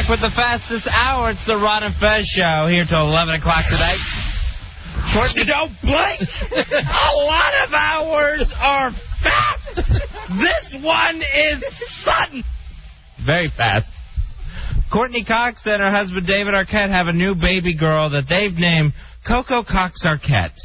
With the fastest hour, it's the Ron and Fez show, here till 11 o'clock tonight. Courtney, don't blink! A lot of hours are fast! This one is sudden! Very fast. Courtney Cox and her husband David Arquette have a new baby girl that they've named Coco Cox Arquette.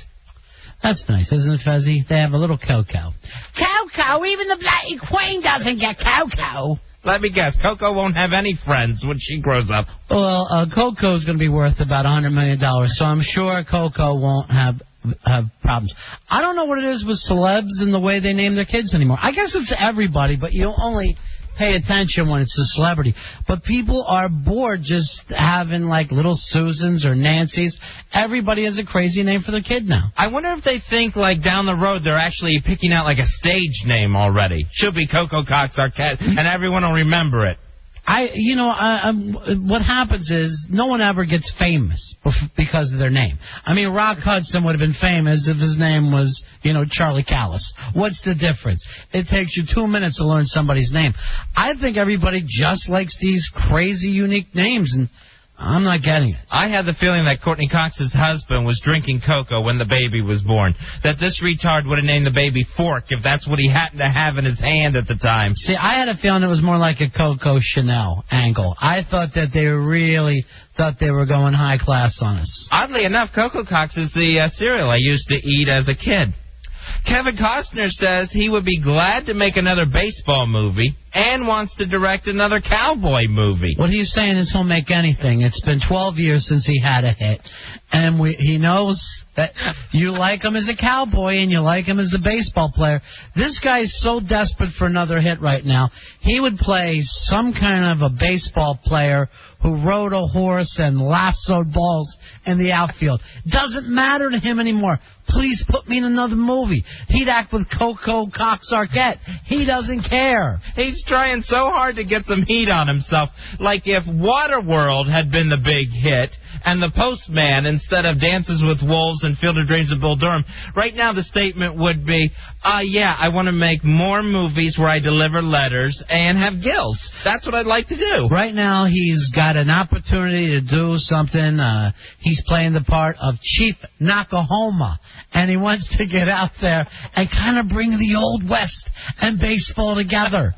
That's nice, isn't it, Fezzy? They have a little Coco. Coco? Even the Bloody Queen doesn't get Coco. Let me guess, Coco won't have any friends when she grows up. Well, Coco's going to be worth about $100 million, so I'm sure Coco won't have problems. I don't know what it is with celebs and the way they name their kids anymore. I guess it's everybody, but you only pay attention when it's a celebrity. But people are bored just having, like, little Susans or Nancys. Everybody has a crazy name for their kid now. I wonder if they think, like, down the road they're actually picking out, like, a stage name already. She'll be Coco Cox Arquette, and everyone will remember it. What happens is no one ever gets famous because of their name. I mean, Rock Hudson would have been famous if his name was, Charlie Callis. What's the difference? It takes you 2 minutes to learn somebody's name. I think everybody just likes these crazy, unique names, and I'm not getting it. I had the feeling that Courtney Cox's husband was drinking cocoa when the baby was born. That this retard would have named the baby Fork if that's what he happened to have in his hand at the time. See, I had a feeling it was more like a Coco Chanel angle. I thought that they really thought they were going high class on us. Oddly enough, Coco Cox is the cereal I used to eat as a kid. Kevin Costner says he would be glad to make another baseball movie and wants to direct another cowboy movie. What he's saying is he'll make anything. It's been 12 years since he had a hit, and he knows that you like him as a cowboy and you like him as a baseball player. This guy's so desperate for another hit right now, he would play some kind of a baseball player who rode a horse and lassoed balls in the outfield. Doesn't matter to him anymore. Please put me in another movie. He'd act with Coco Cox Arquette. He doesn't care. He's trying so hard to get some heat on himself. Like if Waterworld had been the big hit and The Postman instead of Dances with Wolves and Field of Dreams of Bull Durham, right now the statement would be, I want to make more movies where I deliver letters and have gills. That's what I'd like to do. Right now he's got an opportunity to do something. He's playing the part of Chief Nakahoma, and he wants to get out there and kind of bring the Old West and baseball together.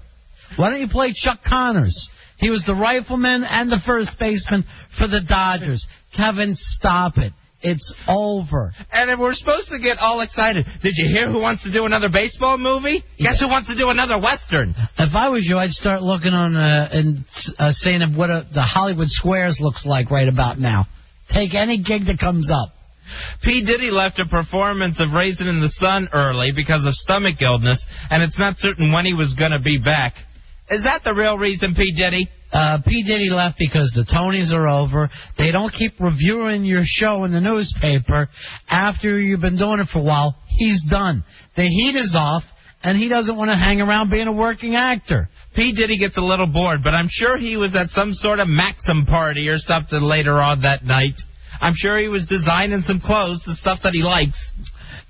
Why don't you play Chuck Connors? He was the rifleman and the first baseman for the Dodgers. Kevin, stop it. It's over. And we're supposed to get all excited. Did you hear who wants to do another baseball movie? Guess who wants to do another Western? If I was you, I'd start looking on and saying what the Hollywood Squares looks like right about now. Take any gig that comes up. P. Diddy left a performance of Raisin in the Sun early because of stomach illness, and it's not certain when he was going to be back. Is that the real reason, P. Diddy? P. Diddy left because the Tonys are over. They don't keep reviewing your show in the newspaper. After you've been doing it for a while, he's done. The heat is off, and he doesn't want to hang around being a working actor. P. Diddy gets a little bored, but I'm sure he was at some sort of Maxim party or something later on that night. I'm sure he was designing some clothes, the stuff that he likes.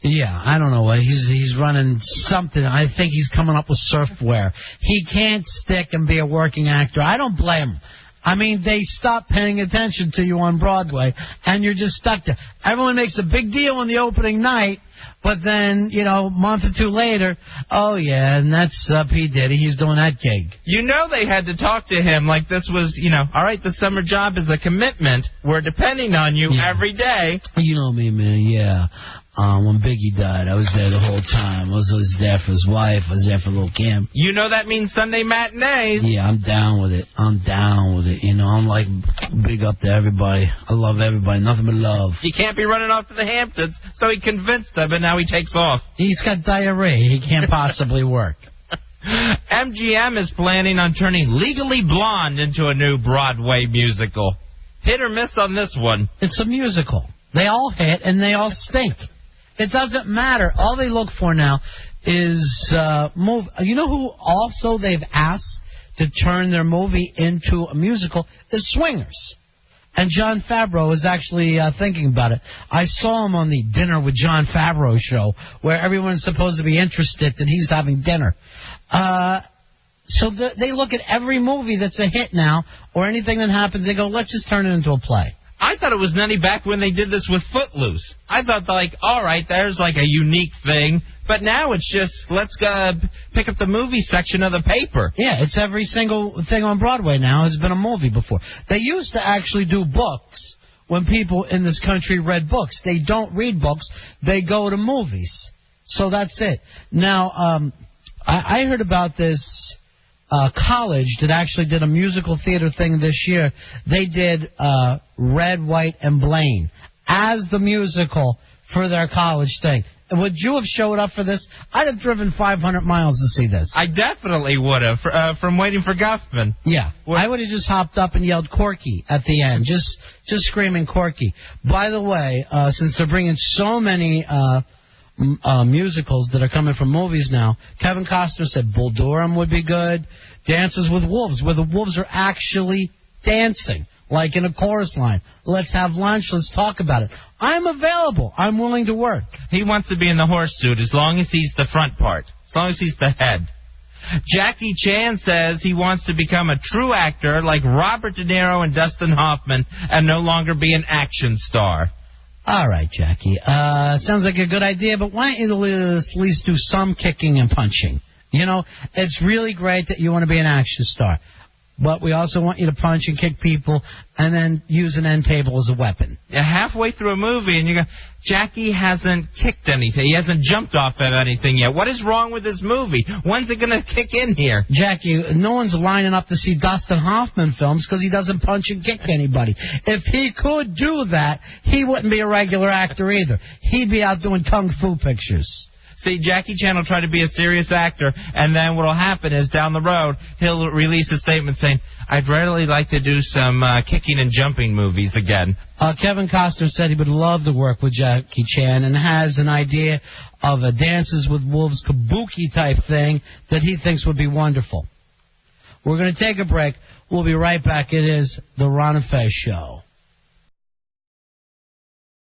Yeah, I don't know what. He's running something. I think he's coming up with surfwear. He can't stick and be a working actor. I don't blame him. I mean, they stop paying attention to you on Broadway, and you're just stuck there. Everyone makes a big deal on the opening night, but then, a month or two later, oh, yeah, and that's P. Diddy. He's doing that gig. They had to talk to him like this was, all right, the summer job is a commitment. We're depending on you every day. You know me, man, yeah. When Biggie died, I was there the whole time. I was there for his wife. I was there for Lil' Kim. That means Sunday matinees. Yeah, I'm down with it. I'm like big up to everybody. I love everybody. Nothing but love. He can't be running off to the Hamptons, so he convinced them, and now he takes off. He's got diarrhea. He can't possibly work. MGM is planning on turning Legally Blonde into a new Broadway musical. Hit or miss on this one. It's a musical. They all hit, and they all stink. It doesn't matter. All they look for now is move. You know who also they've asked to turn their movie into a musical is Swingers. And Jon Favreau is actually thinking about it. I saw him on the Dinner with Jon Favreau show where everyone's supposed to be interested and he's having dinner. So they look at every movie that's a hit now, or anything that happens, they go, let's just turn it into a play. I thought it was nutty back when they did this with Footloose. I thought, like, all right, there's like a unique thing, but now it's just, let's go pick up the movie section of the paper. Yeah, it's every single thing on Broadway now has been a movie before. They used to actually do books when people in this country read books. They don't read books, they go to movies. So that's it. Now, I heard about this college that actually did a musical theater thing this year. They did Red, White, and Blaine as the musical for their college thing. Would you have showed up for this? I'd have driven 500 miles to see this. I definitely would have, from Waiting for Guffman. Yeah. I would have just hopped up and yelled Corky at the end, just screaming Corky. By the way, since they're bringing so many musicals that are coming from movies now, Kevin Costner said Bull Durham would be good. Dances with Wolves, where the wolves are actually dancing, like in a chorus line. Let's have lunch. Let's talk about it. I'm available. I'm willing to work. He wants to be in the horse suit as long as he's the front part, as long as he's the head. Jackie Chan says he wants to become a true actor like Robert De Niro and Dustin Hoffman and no longer be an action star. All right, Jackie. Sounds like a good idea, but why don't you at least do some kicking and punching? You know, it's really great that you want to be an action star, but we also want you to punch and kick people and then use an end table as a weapon. You're halfway through a movie and you go, Jackie hasn't kicked anything. He hasn't jumped off of anything yet. What is wrong with this movie? When's it going to kick in here? Jackie, no one's lining up to see Dustin Hoffman films because he doesn't punch and kick anybody. If he could do that, he wouldn't be a regular actor either. He'd be out doing kung fu pictures. See, Jackie Chan will try to be a serious actor, and then what will happen is down the road, he'll release a statement saying, I'd really like to do some kicking and jumping movies again. Kevin Costner said he would love to work with Jackie Chan and has an idea of a Dances with Wolves kabuki type thing that he thinks would be wonderful. We're going to take a break. We'll be right back. It is The Ron and Fez Show.